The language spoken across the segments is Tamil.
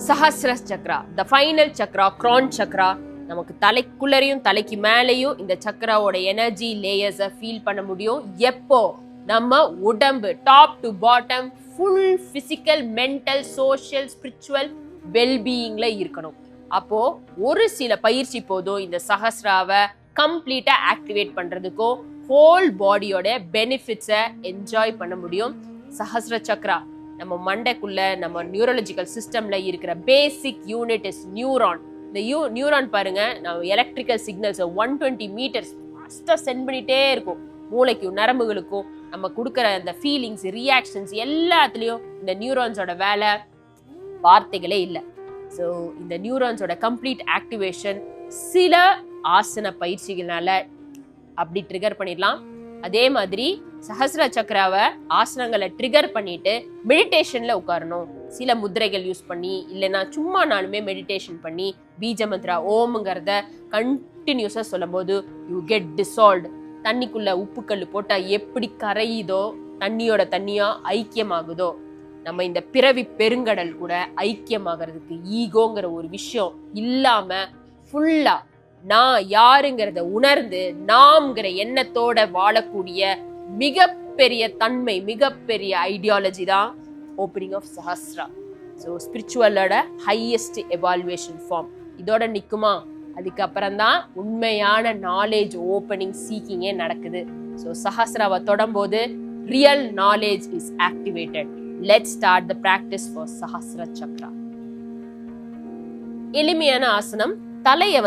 Sahasra Chakra, the final Chakra, Kiran Chakra. நமக்கு தலைக்குள்ளரையும் தலைக்கு மேலேயும் இந்த சக்ராவோட எனர்ஜி லேயர்ஸை ஃபீல் பண்ண முடியும். எப்போ நம்ம உடம்பு top to bottom full physical, mental, social, spiritual வெல்பீயிங்ல இருக்கணும். அப்போ ஒரு சில பயிற்சி போதும் இந்த சஹஸ்ராவை கம்ப்ளீட்டா ஆக்டிவேட் பண்றதுக்கோ ஹோல் பாடியோட பெனிஃபிட்ஸை என்ஜாய் பண்ண முடியும். சஹஸ்ர சக்ரா நம்ம மண்டைக்குள்ள, நம்ம நியூரலஜிக்கல் சிஸ்டம்ல இருக்கிற பேசிக் யூனிட் இஸ் நியூரான். இந்த நியூரான் பாருங்க, நம்ம எலக்ட்ரிக்கல் சிக்னல்ஸ் 120 மீட்டர்ஸ் ஃபாஸ்டா சென்ட் பண்ணிட்டே இருக்கும். மூளைக்கும் நரம்புகளுக்கும் நம்ம கொடுக்குற அந்த ஃபீலிங்ஸ், ரியாக்ஷன்ஸ் எல்லாத்துலயும் இந்த நியூரான்ஸோட வேலை வார்த்தைகளே இல்லை. ஸோ இந்த நியூரான்ஸோட கம்ப்ளீட் ஆக்டிவேஷன் சில ஆசன பயிற்சிகளால அப்படி ட்ரிகர் பண்ணிடலாம். அதே மாதிரி சஹஸ்ர சக்ராவை ஆசனங்களை ட்ரிகர் பண்ணிட்டு மெடிடேஷன்ல உட்காரணும். சில முத்திரைகள் யூஸ் பண்ணி, இல்லைன்னா சும்மா நானுமே மெடிடேஷன் பண்ணி பீஜ மந்த்ரா ஓம்ங்கிறத கண்டினியூஸா சொல்லும் போது யூ கெட் டிசால்வ்ட். தண்ணிக்குள்ள உப்புக்கல் போட்டா எப்படி கரையுதோ, தண்ணியோட தண்ணியா ஐக்கியமாகுதோ, நம்ம இந்த பிறவி பெருங்கடல் கூட ஐக்கியமாகிறதுக்கு ஈகோங்கிற ஒரு விஷயம் இல்லாம ஃபுல்லா நான் யாருங்கிறத உணர்ந்து நாம்ங்கிற எண்ணத்தோட வாழக்கூடிய மிகப்பெரிய தன்மை, மிகப்பெரிய ஐடியாலஜி தான் ஓப்பனிங் ஆஃப் சஹஸ்ரா. ஸோ ஸ்பிரிச்சுவலோட ஹையஸ்ட் எவால்வேஷன் ஃபார்ம் இதோட நிற்குமா? அதுக்கப்புறம் தான் உண்மையான நாலேஜ் ஓப்பனிங் சீக்கிங்கே நடக்குது. ஸோ சஹஸ்ராவை தொடரும்போது real knowledge is activated. Let's start the practice for Sahasra chakra. எளிமையான ஆசனம். தலையை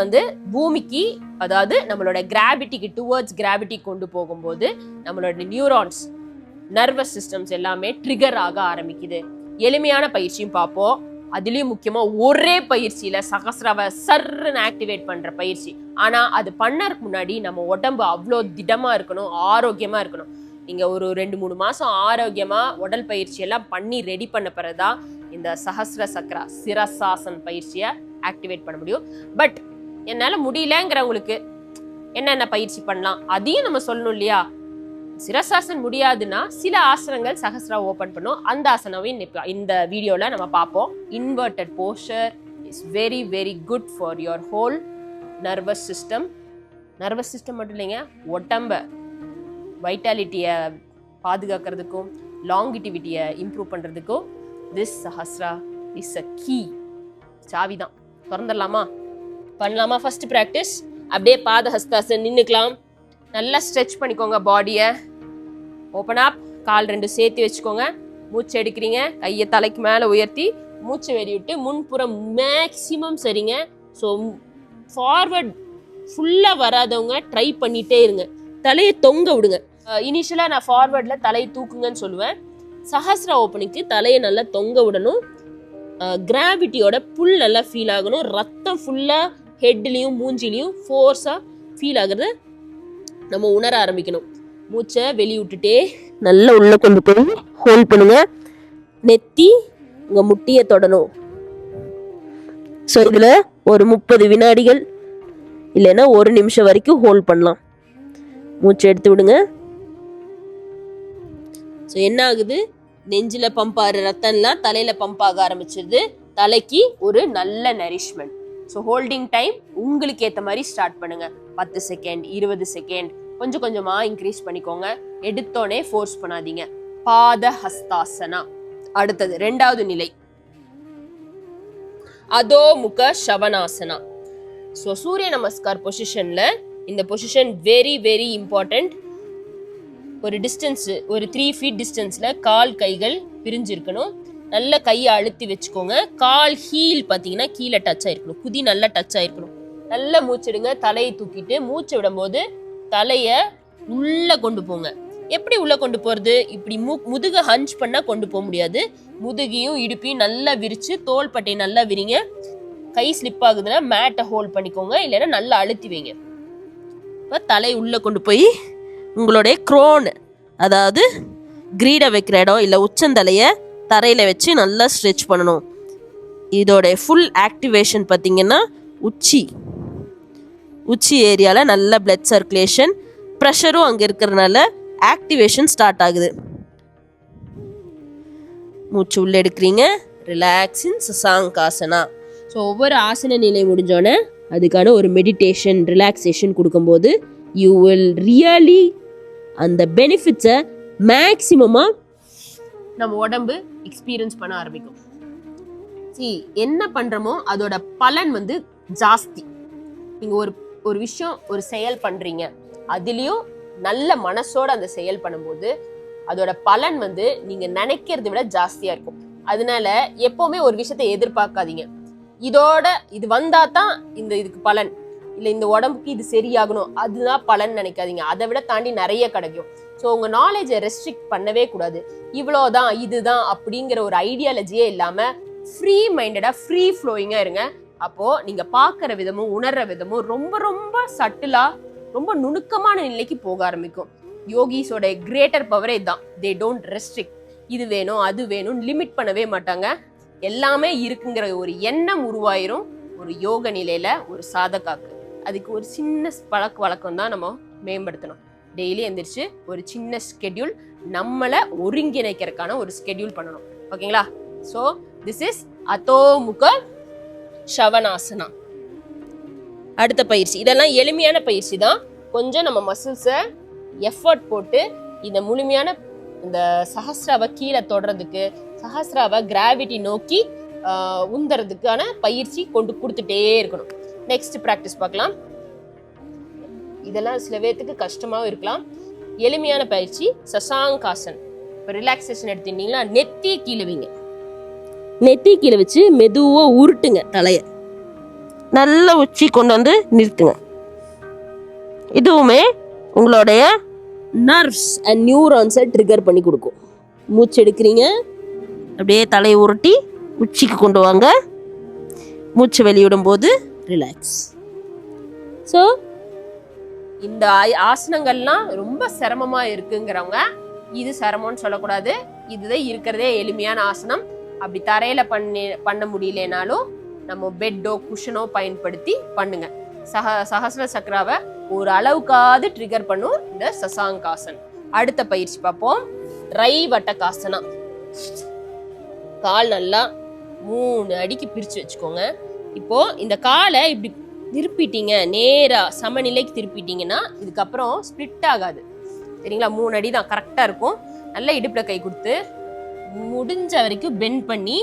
பூமிக்கு, அதாவது நம்மளோட கிராவிட்டிக்கு, டுவர்ட்ஸ் கிராவிட்டி கொண்டு போகும்போது நம்மளோட நியூரான்ஸ், நர்வஸ் சிஸ்டம்ஸ் எல்லாமே ட்ரிகர் ஆக ஆரம்பிக்குது. எளிமையான பயிற்சியும் பார்ப்போம். அதுலயும் முக்கியமா ஒரே பயிற்சியில சஹஸ்ராவை சர்ன்னு ஆக்டிவேட் பண்ற பயிற்சி. ஆனா அது பண்ணறதுக்கு முன்னாடி நம்ம உடம்பு அவ்வளோ திடமா இருக்கணும், ஆரோக்கியமா இருக்கணும். நீங்க ஒரு 2-3 மாசம் ஆரோக்கியமா உடல் பயிற்சி எல்லாம் பண்ணி ரெடி பண்ண பிறகுதான் இந்த சஹஸ்ர சக்ரா சிரசாசன் பயிற்சியை ஆக்டிவேட் பண்ண முடியும். பட் என்னால முடியலங்கிறவங்களுக்கு என்னென்ன பயிற்சி பண்ணலாம் அதையும் நம்ம சொல்லணும் இல்லையா? சிரசாசன் முடியாதுன்னா சில ஆசனங்கள் சஹஸ்ரா ஓபன் பண்ணும். அந்த ஆசனாவையும் இந்த வீடியோல நம்ம பார்ப்போம். Inverted posture is very very good for your whole nervous system. Nervous system மட்டும் இல்லைங்க, உடம்ப வைட்டாலிட்டியை பாதுகாக்கிறதுக்கும் லாங்கிட்டிவிட்டியை இம்ப்ரூவ் பண்றதுக்கும் this Sahasra is a key. சாவிதான். திறந்துடலாமா? பண்ணலாமா? ஃபர்ஸ்ட் ப்ராக்டிஸ் அப்படியே பாத ஹஸ்தாசன் நின்றுக்கலாம். நல்லா ஸ்ட்ரெச் பண்ணிக்கோங்க பாடியை. Open up. கால் 2 சேர்த்து வச்சுக்கோங்க. மூச்சு எடுக்கிறீங்க, கையை தலைக்கு மேலே உயர்த்தி மூச்சு வெளிவிட்டு முன்புறம் மேக்சிமம் சரிங்க. ஸோ ஃபார்வர்ட் ஃபுல்லாக வராதவங்க ட்ரை பண்ணிகிட்டே இருங்க. தலையை தொங்க விடுங்க. இனிஷியலாக நான் ஃபார்வர்டில் தலையை தூக்குங்கன்னு சொல்லுவேன். சஹஸ்ரா ஓப்பனிங்க்கு தலையை நல்லா தொங்க விடணும். கிராவிட்டியோட புல் நல்லா ஃபீல் ஆகணும். ரத்தம் ஃபுல்லாக ஹெட்லேயும் மூஞ்சிலையும் ஃபோர்ஸாக ஃபீல் ஆகுறத நம்ம உணர ஆரம்பிக்கணும். மூச்சை வெளியே விட்டுட்டே நல்லா உள்ள கொண்டு போய் ஹோல்ட் பண்ணுங்க. நெத்தி உங்கள் முட்டியை தொடணும். ஸோ இதில் ஒரு 30 வினாடிகள் இல்லைன்னா 1 நிமிஷம் வரைக்கும் ஹோல்ட் பண்ணலாம். மூச்சை எடுத்து விடுங்க. ஸோ என்ன ஆகுது? நெஞ்சில் பம்ப் ஆகிற ரத்தம்லாம் தலையில் பம்ப் ஆக ஆரம்பிச்சிருது. தலைக்கு ஒரு நல்ல நரிஷ்மெண்ட். ஸோ ஹோல்டிங் டைம் உங்களுக்கு ஏற்ற மாதிரி ஸ்டார்ட் பண்ணுங்க. 10 செகண்ட், 20 செகண்ட், கொஞ்சம் கொஞ்சமாக இன்க்ரீஸ் பண்ணிக்கோங்க. எடுத்தோடனே ஃபோர்ஸ் பண்ணாதீங்க. பாத ஹஸ்தாசனா. அடுத்தது 2வது நிலை அதோ முக ஷவனாசனா. ஸோ சூரிய நமஸ்கார் பொசிஷன்ல இந்த பொசிஷன் வெரி வெரி இம்பார்ட்டன்ட். ஒரு டிஸ்டன்ஸ், ஒரு 3 feet டிஸ்டன்ஸ்ல கால் கைகள் பிரிஞ்சிருக்கணும். நல்ல கையை அழுத்தி வச்சுக்கோங்க. கால் ஹீல் பார்த்தீங்கன்னா கீழே டச் ஆயிருக்கணும். குதி நல்லா டச் ஆயிருக்கணும். நல்லா மூச்சிடுங்க. தலையை தூக்கிட்டு மூச்சு விடும்போது தலையை உள்ள கொண்டு போங்க. எப்படி உள்ள கொண்டு போறது? இப்படி முதுக ஹஞ்ச் பண்ணா கொண்டு போக முடியாது. முதுகையும் இடுப்பையும் நல்லா விரிச்சு, தோள்பட்டை நல்லா விரிங்க. கை ஸ்லிப் ஆகுதுன்னா மேட்டை ஹோல்ட் பண்ணிக்கோங்க, இல்லைன்னா நல்லா அழுத்தி வைங்க. இப்போ தலை உள்ள கொண்டு போய் உங்களுடைய க்ரோன், அதாவது கிரீடை வைக்கிற இடம் இல்லை உச்சந்தலையை தரையில் வச்சு நல்லா ஸ்ட்ரெச் பண்ணணும். இதோடைய ஃபுல் ஆக்டிவேஷன் பார்த்தீங்கன்னா உச்சி ஏரியாவில் நல்ல பிளட் சர்க்குலேஷன், ப்ரெஷரும் அங்கே இருக்கிறதுனால ஆக்டிவேஷன் ஸ்டார்ட் ஆகுது. மூச்சு உள்ள எடுக்கிறீங்க, ரிலாக்ஸ் இன் சசாங்காசனா. ஸோ ஒவ்வொரு ஆசன நிலை முடிஞ்சோடனே அதுக்கான ஒரு மெடிடேஷன் ரிலாக்ஸேஷன் கொடுக்கும்போது யூ வில் ரியலி அந்த பெனிஃபிட்ஸை மேக்சிமமாக நம்ம உடம்பு எக்ஸ்பீரியன்ஸ் பண்ண ஆரம்பிக்கும். என்ன பண்றோமோ அதோட பலன் வந்து ஜாஸ்தி. நீங்க ஒரு விஷயம் ஒரு செயல் பண்றீங்க, அதுலயும் நல்ல மனசோட அந்த செயல் பண்ணும்போது அதோட பலன் வந்து நீங்க நினைக்கிறத விட ஜாஸ்தியா இருக்கும். அதனால எப்பவுமே ஒரு விஷயத்தை எதிர்பார்க்காதீங்க. இது வந்தா தான் இதுக்கு பலன், இல்ல இந்த உடம்புக்கு இது சரியாகணும் அதுதான் பலன் நினைக்காதீங்க. அதை விட தாண்டி நிறைய கிடைக்கும். ஸோ உங்க நாலேஜை ரெஸ்ட்ரிக்ட் பண்ணவே கூடாது. இவ்வளோதான் இதுதான் அப்படிங்கிற ஒரு ஐடியாலஜியே இல்லாம ஃப்ரீ மைண்டடா ஃப்ரீ ஃப்ளோயிங்கா இருங்க. அப்போ நீங்க பாக்குற விதமும் உணர்ற விதமும் ரொம்ப ரொம்ப சட்டிலா ரொம்ப நுணுக்கமான நிலைக்கு போக ஆரம்பிக்கும். யோகிஸோட கிரேட்டர் பவரே இதுதான். They don't restrict. இது வேணும் அது வேணும் லிமிட் பண்ணவே மாட்டாங்க. எல்லாமே இருக்குங்கிற ஒரு எண்ணம் உருவாயிரும் ஒரு யோக நிலையில ஒரு சாதகாக்கு. அதுக்கு ஒரு சின்ன பழக்க வழக்கம் தான் நம்ம மேம்படுத்தணும். டெய்லி எந்திரிச்சு ஒரு சின்ன ஸ்கெடியூல், நம்மளை ஒருங்கிணைக்கிறதுக்கான ஒரு ஸ்கெடியூல் பண்ணணும். ஓகேங்களா? ஸோ திஸ் இஸ் அதோமுக ஷவனாசனா. அடுத்த பயிற்சி, இதெல்லாம் எளிமையான பயிற்சி தான். கொஞ்சம் நம்ம மசில்ஸை எஃபர்ட் போட்டு இந்த முழுமையான இந்த சஹஸ்ராவை கீழே தொடுறதுக்கு, சஹஸ்ராவை கிராவிட்டி நோக்கி உந்துறதுக்கான பயிற்சி கொடுத்துட்டே இருக்கணும். நெக்ஸ்ட் ப்ராக்டிஸ் பார்க்கலாம். இதெல்லாம் சில பேர்த்துக்கு கஷ்டமாகவும் இருக்கலாம். எளிமையான பயிற்சி சசாங்காசன். இப்போ ரிலாக்ஸேஷன் எடுத்துட்டீங்களா, நெத்தி கீழே வைங்க. நெத்தி கீழே வச்சு மெதுவாக உருட்டுங்க தலையை, நல்ல உச்சி கொண்டு வந்து நிறுத்துங்க. இதுவுமே உங்களுடைய நர்வ்ஸ் அண்ட் நியூரான்ஸை ட்ரிகர் பண்ணி கொடுக்கும். மூச்சு எடுக்கிறீங்க, அப்படியே தலையை உருட்டி உச்சிக்கு கொண்டு வாங்க. மூச்சு வெளியிடும் போது ரிலாக்ஸ். ஸோ இந்த ஆசனங்கள்லாம் ரொம்ப சிரமமாக இருக்குங்கிறவங்க இது சிரமம்னு சொல்லக்கூடாது. இதுதான் இருக்கிறதே எளிமையான ஆசனம். அப்படி தரையில் பண்ண முடியலனாலும் நம்ம பெட்டோ குஷனோ பயன்படுத்தி பண்ணுங்க. சஹஸ்ர சக்கராவை ஒரு அளவுக்காவது ட்ரிகர் பண்ணும் இந்த சசாங்காசன். அடுத்த பயிற்சி பார்ப்போம், ரை வட்டகாசனா. கால் நல்லா 3 அடிக்கு பிரிச்சு வச்சுக்கோங்க. இப்போ இந்த காலை இப்படி திருப்பிட்டீங்க, நேரா சமநிலைக்கு திருப்பிட்டீங்கன்னா இதுக்கப்புறம் ஸ்பிளிட் ஆகாது. சரிங்களா? 3 அடி தான் கரெக்டா இருக்கும். நல்லா இடுப்புல கை கொடுத்து முடிஞ்ச வரைக்கும் பெண்ட் பண்ணி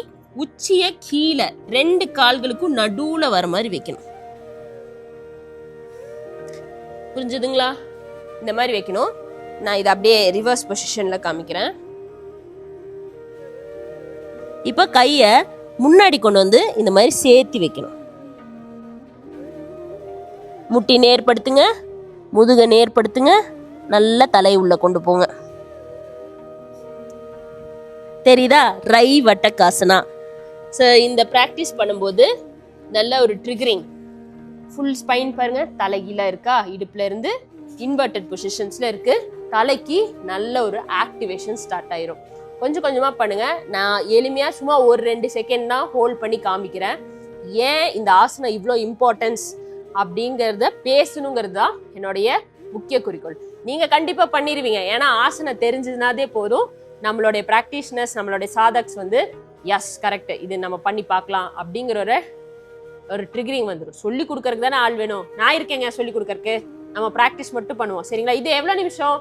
உச்சிய கீழே 2 கால்களுக்கும் நடுவுல வர மாதிரி வைக்கணும். புரிஞ்சுதுங்களா? இந்த மாதிரி வைக்கணும். நான் இதை அப்படியே ரிவர்ஸ் பொசிஷன்ல காமிக்கிறேன். இப்ப கைய முன்னாடி கொண்டு வந்து இந்த மாதிரி சேர்த்து வைக்கணும். முட்டி நேர்படுத்துங்க, முதுக நேர்படுத்துங்க, நல்ல தலை உள்ள கொண்டு போங்க. தெரியுதா? ரை வட்டகாசனா. ஸோ இந்த ப்ராக்டிஸ் பண்ணும்போது நல்ல ஒரு ட்ரிகரிங். ஃபுல் ஸ்பைன் பாருங்க, தலைகீழ இருக்கா, இடுப்புல இருந்து இன்வெர்டட் பொசிஷன்ஸ்ல இருக்கு. தலைக்கு நல்ல ஒரு ஆக்டிவேஷன் ஸ்டார்ட் ஆயிரும். கொஞ்சம் கொஞ்சமா பண்ணுங்க. நான் எளிமையா சும்மா 1-2 செகண்ட் தான் ஹோல்ட் பண்ணி காமிக்கிறேன். ஏன் இந்த ஆசனம் இவ்வளோ இம்பார்ட்டன்ஸ் அப்படிங்கிறத பேசணுங்கிறது தான் என்னுடைய முக்கிய குறிக்கோள். நீங்க கண்டிப்பா பண்ணிடுவீங்க. ஏன்னா ஆசனம் தெரிஞ்சதுனாதே போதும். நம்மளுடைய பிராக்டிஷனர்ஸ், நம்மளுடைய சாதக்ஸ் வந்து எஸ் கரெக்ட், இது நம்ம பண்ணி பார்க்கலாம் அப்படிங்கிற ஒரு ட்ரிகரிங் வந்துடும். சொல்லி கொடுக்கறதுக்கு தானே ஆள் வேணும். நான் இருக்கேங்க சொல்லி கொடுக்கறதுக்கு. நம்ம ப்ராக்டிஸ் மட்டும் பண்ணுவோம். சரிங்களா? இது எவ்வளோ நிமிஷம்?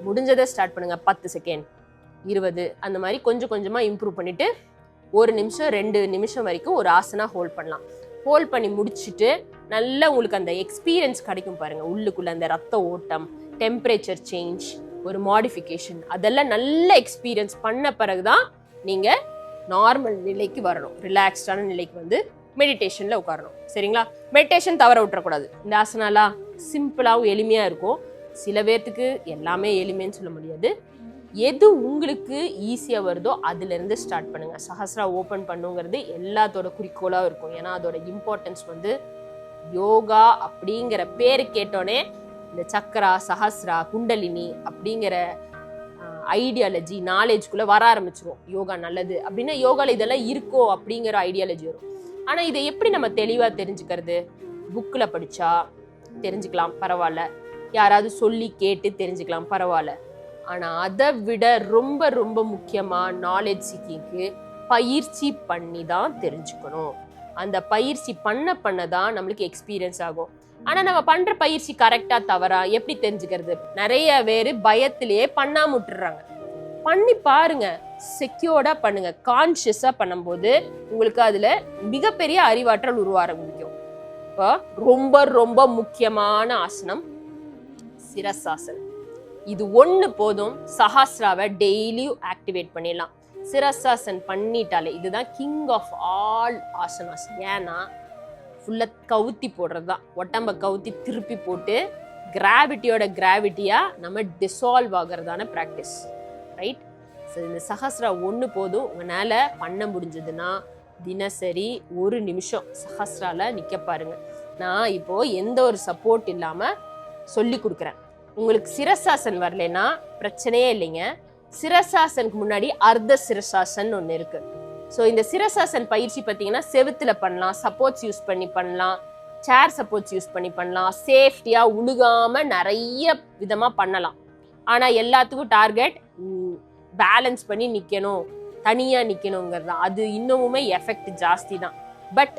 முடிஞ்சதை ஸ்டார்ட் பண்ணுங்க. 10 செகண்ட், 20, அந்த மாதிரி கொஞ்சம் கொஞ்சமா இம்ப்ரூவ் பண்ணிட்டு 1 நிமிஷம் 2 நிமிஷம் வரைக்கும் ஒரு ஆசனா ஹோல்ட் பண்ணலாம். ஹோல்ட் பண்ணி முடிச்சுட்டு நல்லா உங்களுக்கு அந்த எக்ஸ்பீரியன்ஸ் கிடைக்கும் பாருங்க. உள்ளுக்குள்ள அந்த ரத்த ஓட்டம், டெம்பரேச்சர் சேஞ்ச், ஒரு மாடிஃபிகேஷன், அதெல்லாம் நல்ல எக்ஸ்பீரியன்ஸ் பண்ண பிறகுதான் நீங்க நார்மல் நிலைக்கு வரணும். ரிலாக்ஸ்டான நிலைக்கு வந்து மெடிடேஷன்ல உட்காரணும். சரிங்களா? மெடிடேஷன் தவற விட்டுறக்கூடாது. இந்த ஆசனாலாம் சிம்பிளாகவும் எளிமையா இருக்கும். சில பேர்த்துக்கு எல்லாமே எளிமைன்னு சொல்ல முடியாது. எது உங்களுக்கு ஈஸியா வருதோ அதுல இருந்து ஸ்டார்ட் பண்ணுங்க. சஹஸ்ரா ஓபன் பண்ணுங்கிறது எல்லாத்தோட குறிக்கோளா இருக்கும். ஏன்னா அதோட இம்பார்ட்டன்ஸ் வந்து யோகா அப்படிங்கிற பேரு கேட்டோடனே இந்த சக்கரா, சஹஸ்ரா, குண்டலினி அப்படிங்கிற ஐடியாலஜி நாலேஜ்குள்ள வர ஆரம்பிச்சிரும். யோகா நல்லது அப்படின்னா யோகால இதெல்லாம் இருக்கோ அப்படிங்கிற ஐடியாலஜி வரும். ஆனா இதை எப்படி நம்ம தெளிவா தெரிஞ்சுக்கிறது? புக்ல படிச்சா தெரிஞ்சுக்கலாம், பரவாயில்ல. யாராவது சொல்லி கேட்டு தெரிஞ்சுக்கலாம், பரவாயில்ல. ஆனா அதை விட ரொம்ப ரொம்ப முக்கியமா நாலேஜ் சீக்கிங்க்கு பயிற்சி பண்ணி தான் தெரிஞ்சுக்கணும். அந்த பயிற்சி பண்ணதான் நம்மளுக்கு எக்ஸ்பீரியன்ஸ் ஆகும். ஆனா நம்ம பண்ற பயிற்சி கரெக்டா தவறா எப்படி தெரிஞ்சுக்கிறது? நிறைய பேரு பயத்திலேயே பண்ணாம விட்டுறாங்க. பண்ணி பாருங்க, செக்யூர்டா பண்ணுங்க. கான்சியஸா பண்ணும்போது உங்களுக்கு அதுல மிகப்பெரிய அறிவாற்றல் உருவ ஆரம்பிக்கும். இப்போ ரொம்ப ரொம்ப முக்கியமான ஆசனம் சிரசாசனம். இது ஒண்ணு போதும், சஹஸ்ராவை டெய்லியும் ஆக்டிவேட் பண்ணிடலாம். சிரசாசன் பண்ணிட்டாலே இதுதான் கிங் ஆஃப் ஆல் ஆசனாஸ். ஏன்னா ஃபுல்லா கவுத்தி போடுறதுதான், உடம்ப கவுத்தி திருப்பி போட்டு கிராவிட்டியோட கிராவிட்டியா நம்ம டிசால்வ் ஆகிறதான ப்ராக்டிஸ், ரைட்? ஸோ இந்த சஹஸ்ரா ஒன்று போதும். உங்களால பண்ண முடிஞ்சதுன்னா தினசரி 1 நிமிஷம் சஹஸ்ரால நிக்க பாருங்க. நான் இப்போ எந்த ஒரு சப்போர்ட் இல்லாம சொல்லி கொடுக்குறேன். உங்களுக்கு சிரசாசன் வரலன்னா பிரச்சனையே இல்லைங்க. சிரசாசனுக்கு முன்னாடி அர்த்த சிரசாசன் ஒன்று இருக்கு. ஸோ இந்த சிரசாசன் பயிற்சி பார்த்தீங்கன்னா செவுத்துல பண்ணலாம், சப்போர்ட்ஸ் யூஸ் பண்ணி பண்ணலாம், சேர் சப்போர்ட்ஸ் யூஸ் பண்ணி பண்ணலாம், சேஃப்டியா உழுகாம நிறைய விதமா பண்ணலாம். ஆனா எல்லாத்துக்கும் டார்கெட் பேலன்ஸ் பண்ணி நிக்கணும், தனியா நிக்கணுங்கிறது தான். அது இன்னமுமே எஃபெக்ட் ஜாஸ்தி தான். பட்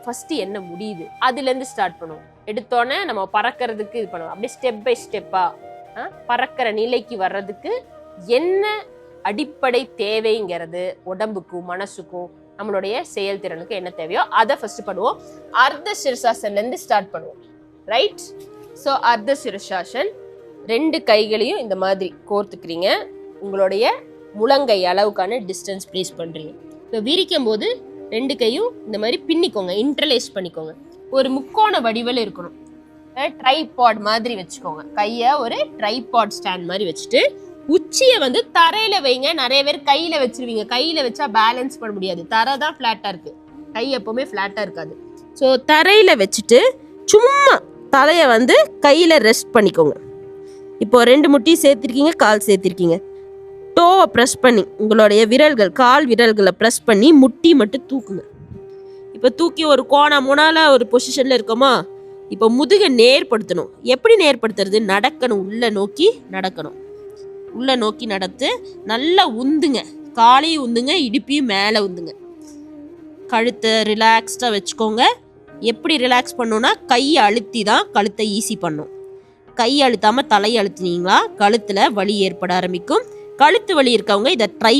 ஃபர்ஸ்ட் என்ன முடியுது அதுல இருந்து ஸ்டார்ட் பண்ணுவோம். எடுத்தோன்னே நம்ம பறக்கிறதுக்கு இது பண்ணுவோம். அப்படியே ஸ்டெப் பை ஸ்டெப்பா பறக்கிற நிலைக்கு வர்றதுக்கு என்ன அடிப்படை தேவைங்கிறது, உடம்புக்கும் மனசுக்கும் நம்மளுடைய செயல்திறனுக்கு என்ன தேவையோ அதை ஃபர்ஸ்ட் பண்ணுவோம். அர்த்த சிரசாசன்ல இருந்து ஸ்டார்ட் பண்ணுவோம், ரைட்? ஸோ அர்த்த சிரசாசன் 2 கைகளையும் இந்த மாதிரி கோர்த்துக்கிறீங்க. உங்களுடைய முழங்கை அளவுக்கான டிஸ்டன்ஸ் பிளேஸ் பண்றீங்க. இப்போ விரிக்கும் போது 2 கையும் இந்த மாதிரி பின்னிக்கோங்க, இன்டர்லேஸ் பண்ணிக்கோங்க. ஒரு முக்கோண வடிவில் இருக்கணும். ட்ரைபாட் மாதிரி வச்சுக்கோங்க. கையை ஒரு ட்ரைபாட் ஸ்டாண்ட் மாதிரி வச்சுட்டு உச்சியை வந்து தரையில வைங்க. நிறைய பேர் கையில வச்சிருவீங்க. கையில வச்சா பேலன்ஸ் பண்ண முடியாது. தரை தான் ஃபிளாட்டா இருக்கு, கை எப்பவுமே ஃபிளாட்டா இருக்காது. ஸோ தரையில வச்சுட்டு சும்மா தலையை வந்து கையில ரெஸ்ட் பண்ணிக்கோங்க. இப்போ 2 முட்டி சேர்த்திருக்கீங்க, கால் சேர்த்திருக்கீங்க. டோவை ப்ரெஸ் பண்ணி உங்களுடைய விரல்கள், கால் விரல்களை ப்ரெஸ் பண்ணி முட்டி மட்டும் தூக்குங்க. இப்போ தூக்கி ஒரு முனால ஒரு பொசிஷன்ல இருக்கோமா, இப்போ முதுகை நேர்படுத்தணும். எப்படி நேர்படுத்துறது? நடக்கணும், உள்ள நோக்கி நடக்கணும். உள்ள நோக்கி நடத்து, நல்லா உந்துங்க, காலையும் உந்துங்க, இடுப்பையும் மேலே உந்துங்க. கழுத்தை ரிலாக்ஸ்டாக வச்சுக்கோங்க. எப்படி ரிலாக்ஸ் பண்ணணும்னா கையை அழுத்தி தான் கழுத்தை ஈஸி பண்ணும். கையை அழுத்தாமல் தலையை அழுத்தினீங்களா கழுத்தில் வலி ஏற்பட ஆரம்பிக்கும். கழுத்து வலி இருக்கவங்க இதை ட்ரை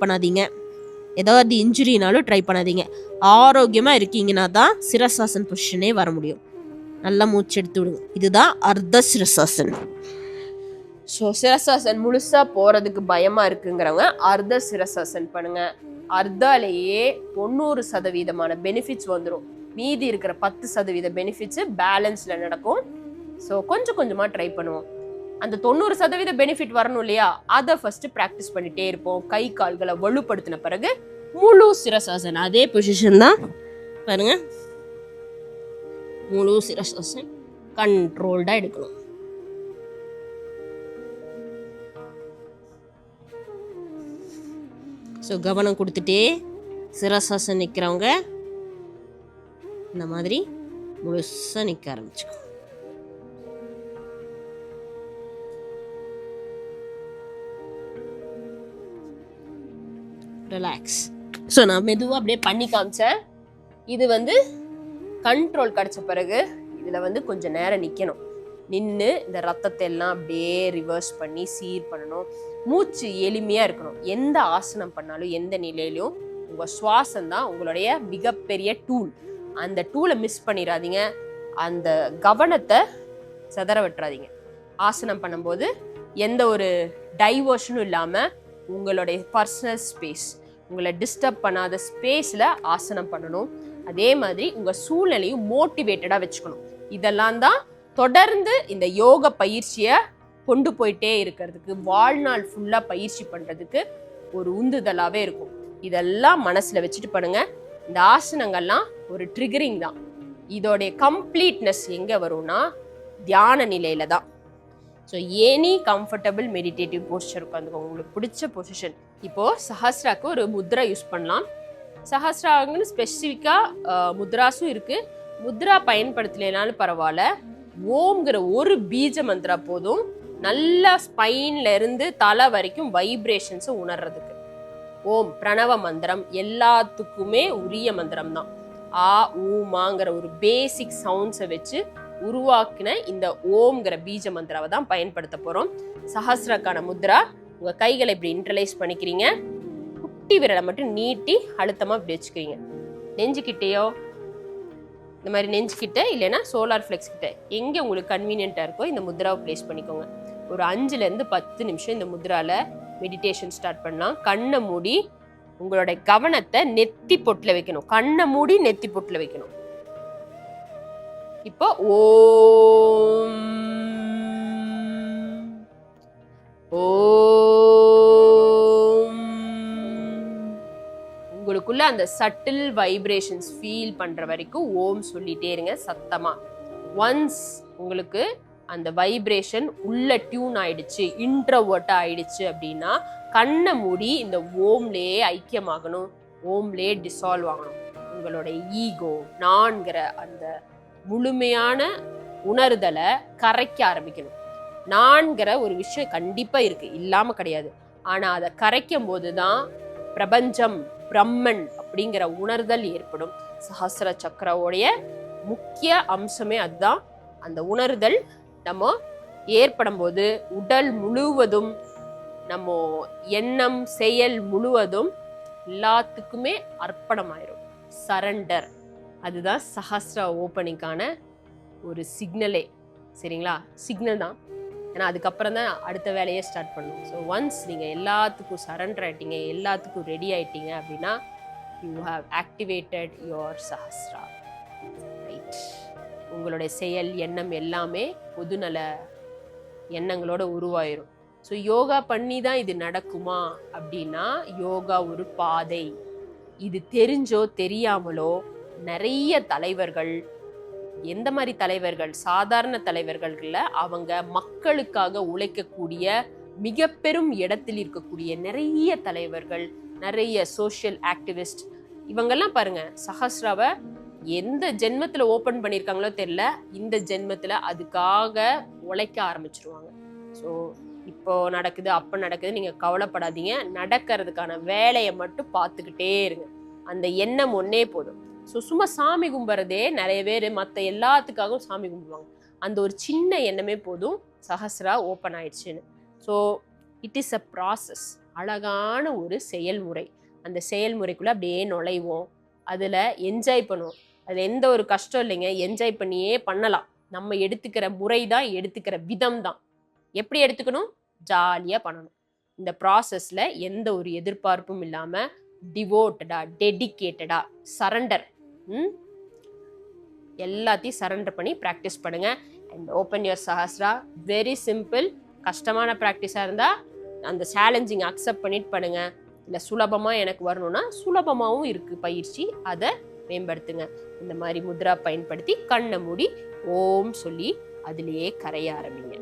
பண்ணாதீங்க. ஏதாவது இன்ஜுரினாலும் ட்ரை பண்ணாதீங்க. ஆரோக்கியமாக இருக்கீங்கன்னா தான் சிரசாசன் பொசிஷனே வர முடியும். நல்லா மூச்சு எடுத்து விடுங்க. இதுதான் அர்த்த சிரசாசன். ஸோ சிரசாசன் முழுசா போறதுக்கு பயமா இருக்குங்கிறவங்க அர்த்த சிரசாசன் பண்ணுங்க. அர்த்தாலேயே 90% பெனிஃபிட்ஸ் வந்துடும். மீதி இருக்கிற 10% பெனிஃபிட்ஸ் பேலன்ஸ்ல நடக்கும். ஸோ கொஞ்சம் கொஞ்சமா ட்ரை பண்ணுவோம். அந்த 90% பெனிஃபிட் வரணும் இல்லையா, அதை ஃபர்ஸ்ட் ப்ராக்டிஸ் பண்ணிட்டே இருப்போம். கை கால்களை வலுப்படுத்தின பிறகு முழு சிரசாசன் அதே பொசிஷன் தான் பாருங்க. முழு சிரசாசன் கண்ட்ரோல்டா எடுக்கணும். ஸோ கவனம் கொடுத்துட்டே சிரசாசன் நிற்கிறவங்க இந்த மாதிரி முழுசா நிற்க ஆரம்பிச்சுக்கோ. ரிலாக்ஸ். ஸோ நான் மெதுவாக அப்படியே பண்ணி காமிச்சேன். இது வந்து கண்ட்ரோல் கிடைச்ச பிறகு இதில் வந்து கொஞ்சம் நேரம் நிற்கணும். நின்று இந்த ரத்தத்தை எல்லாம் அப்படியே ரிவர்ஸ் பண்ணி சீர் பண்ணணும். மூச்சு எளிமையாக இருக்கணும். எந்த ஆசனம் பண்ணாலும் எந்த நிலையிலும் உங்கள் சுவாசம் தான் உங்களுடைய மிகப்பெரிய டூல். அந்த டூலை மிஸ் பண்ணிடாதீங்க. அந்த கவனத்தை சிதற விட்டுறாதீங்க. ஆசனம் பண்ணும்போது எந்த ஒரு டைவர்ஷனும் இல்லாமல் உங்களுடைய பர்சனல் ஸ்பேஸ், உங்களை டிஸ்டர்ப் பண்ணாத ஸ்பேஸில் ஆசனம் பண்ணணும். அதே மாதிரி உங்கள் சூழ்நிலையும் மோட்டிவேட்டடாக வச்சுக்கணும். இதெல்லாம் தான் தொடர்ந்து இந்த யோக பயிற்சியை கொண்டு போயிட்டே இருக்கிறதுக்கு, வாழ்நாள் ஃபுல்லாக பயிற்சி பண்ணுறதுக்கு ஒரு உந்துதலாகவே இருக்கும். இதெல்லாம் மனசில் வச்சுட்டு பண்ணுங்க. இந்த ஆசனங்கள்லாம் ஒரு ட்ரிகரிங் தான். இதோடைய கம்ப்ளீட்னஸ் எங்கே வரும்னா தியான நிலையில தான். So any comfortable meditative posture உட்காந்துக்கோங்க, உங்களுக்கு பிடிச்ச பொசிஷன். இப்போது சஹஸ்ராக்கு ஒரு முத்ரா யூஸ் பண்ணலாம். சஹஸ்ராங்கன்னு ஸ்பெசிஃபிக்காக முத்ராஸும் இருக்குது. முத்ரா பயன்படுத்தலைனாலும் பரவாயில்ல, ஓம்ங்கிற ஒரு பீஜ மந்திரா போதும் நல்லா ஸ்பைன்ல இருந்து தலை வரைக்கும் வைப்ரேஷன்ஸை உணர்றதுக்கு. ஓம் பிரணவ மந்திரம் எல்லாத்துக்குமே உரிய மந்திரம் தான். ஆ ஊமாங்கிற ஒரு பேசிக் சவுண்ட்ஸை வச்சு உருவாக்கின இந்த ஓம்ங்கிற பீஜ மந்திராவை தான் பயன்படுத்த போறோம். சஹஸ்ரக்கான முத்ரா, உங்க கைகளை இப்படி இன்டர்லைஸ் பண்ணிக்கிறீங்க. குட்டி விரலை மட்டும் நீட்டி அழுத்தமா இப்படி வச்சுக்கிறீங்க. நெஞ்சுக்கிட்டேயோ இந்த மாதிரி நெஞ்சுக்கிட்ட இல்லைன்னா சோலார் ஃபிளெக்ஸ் கிட்ட எங்க உங்களுக்கு கன்வீனியன்ட்டா இருக்கோ இந்த முத்ராவை பிளேஸ் பண்ணிக்கோங்க. ஒரு 5-10 நிமிஷம் இந்த முத்ரால மெடிடேஷன் ஸ்டார்ட் பண்ணலாம். கண்ணை மூடி உங்களோட கவனத்தை நெத்தி பொட்டுல வைக்கணும். கண்ணை மூடி நெத்தி பொட்டுல வைக்கணும். இப்போ ஓம் ஓம் உங்களுக்குள்ள அந்த சட்டில் வைப்ரேஷன்ஸ் ஃபீல் பண்ற வரைக்கும் ஓம் சொல்லிட்டே இருங்க சத்தமா. ஒன்ஸ் உங்களுக்கு அந்த வைப்ரேஷன் உள்ள டியூன் ஆயிடுச்சு, இன்ட்ரோவர்ட்டா ஆயிடுச்சு அப்படின்னா கண்ணை மூடி இந்த ஓம்லேயே ஐக்கியமாகணும், ஓம்லேயே டிசால்வ் ஆகணும். உங்களோட ஈகோ நான்கிற அந்த முழுமையான உணர்தலை கரைக்க ஆரம்பிக்கணும். நான்கிற ஒரு விஷயம் கண்டிப்பா இருக்கு, இல்லாம கிடையாது. ஆனா அதை கரைக்கும் போதுதான் பிரபஞ்சம் பிரம்மன் அப்படிங்கிற உணர்தல் ஏற்படும். சஹஸ்ர சக்கரவோடைய முக்கிய அம்சமே அதுதான். அந்த உணர்தல் நம்ம ஏற்படும் போது உடல் முழுவதும் நம்ம எண்ணம் செயல் முழுவதும் எல்லாத்துக்குமே அர்ப்பணமாயிரும். சரண்டர், அதுதான் சஹஸ்ரா ஓப்பனிங்கான ஒரு சிக்னலே. சரிங்களா? சிக்னல் தான். ஏன்னா அதுக்கப்புறம் தான் அடுத்த வேலையை ஸ்டார்ட் பண்ணணும். ஸோ ஒன்ஸ் நீங்கள் எல்லாத்துக்கும் சரண்டர் ஆயிட்டீங்க, எல்லாத்துக்கும் ரெடி ஆயிட்டீங்க அப்படின்னா you have activated your Sahasra. Right. உங்களுடைய செயல் எண்ணம் எல்லாமே பொதுநல எண்ணங்களோட உருவாயிரும். ஸோ யோகா பண்ணி தான் இது நடக்குமா அப்படின்னா, யோகா ஒரு பாதை. இது தெரிஞ்சோ தெரியாமலோ நிறைய தலைவர்கள், எந்த மாதிரி தலைவர்கள், சாதாரண தலைவர்கள்ல அவங்க மக்களுக்காக உழைக்கக்கூடிய மிக பெரும் இடத்தில் இருக்கக்கூடிய நிறைய தலைவர்கள், நிறைய சோஷியல் ஆக்டிவிஸ்ட், இவங்கெல்லாம் பாருங்க சஹஸ்ராவை எந்த ஜென்மத்துல ஓபன் பண்ணிருக்காங்களோ தெரியல, இந்த ஜென்மத்துல அதுக்காக உழைக்க ஆரம்பிச்சிருவாங்க. ஸோ இப்போ நடக்குது அப்ப நடக்குது நீங்க கவலைப்படாதீங்க. நடக்கிறதுக்கான வேலையை மட்டும் பார்த்துக்கிட்டே இருங்க. அந்த எண்ணம் ஒன்னே போதும். ஸோ சும்மா சாமி கும்பிட்றதே நிறைய பேர் மற்ற எல்லாத்துக்காகவும் சாமி கும்பிடுவாங்க. அந்த ஒரு சின்ன எண்ணமே போதும் சஹஸ்ரா ஓப்பன் ஆயிடுச்சுன்னு. So it is a process. அழகான ஒரு செயல்முறை. அந்த செயல்முறைக்குள்ள அப்படியே நுழைவோம், அதில் என்ஜாய் பண்ணுவோம். அது எந்த ஒரு கஷ்டம் இல்லைங்க, என்ஜாய் பண்ணியே பண்ணலாம். நம்ம எடுத்துக்கிற முறை தான், எடுத்துக்கிற விதம் தான். எப்படி எடுத்துக்கணும்? ஜாலியாக பண்ணணும். இந்த ப்ராசஸில் எந்த ஒரு எதிர்பார்ப்பும் இல்லாமல் டிவோட்டடா, டெடிக்கேட்டடா, சரண்டர், எல்லாத்தையும் சரண்டர் பண்ணி ப்ராக்டிஸ் பண்ணுங்க. And open your Sahasra. Very simple. கஷ்டமான ப்ராக்டிஸாக இருந்தால் அந்த சேலஞ்சிங் அக்செப்ட் பண்ணிட்டு பண்ணுங்க. இல்லை சுலபமாக எனக்கு வரணும்னா சுலபமாகவும் இருக்குது பயிற்சி, அதை மேம்படுத்துங்க. இந்த மாதிரி முத்ரா பயன்படுத்தி கண்ணை மூடி ஓம் சொல்லி அதிலேயே கரைய ஆரம்பிங்க.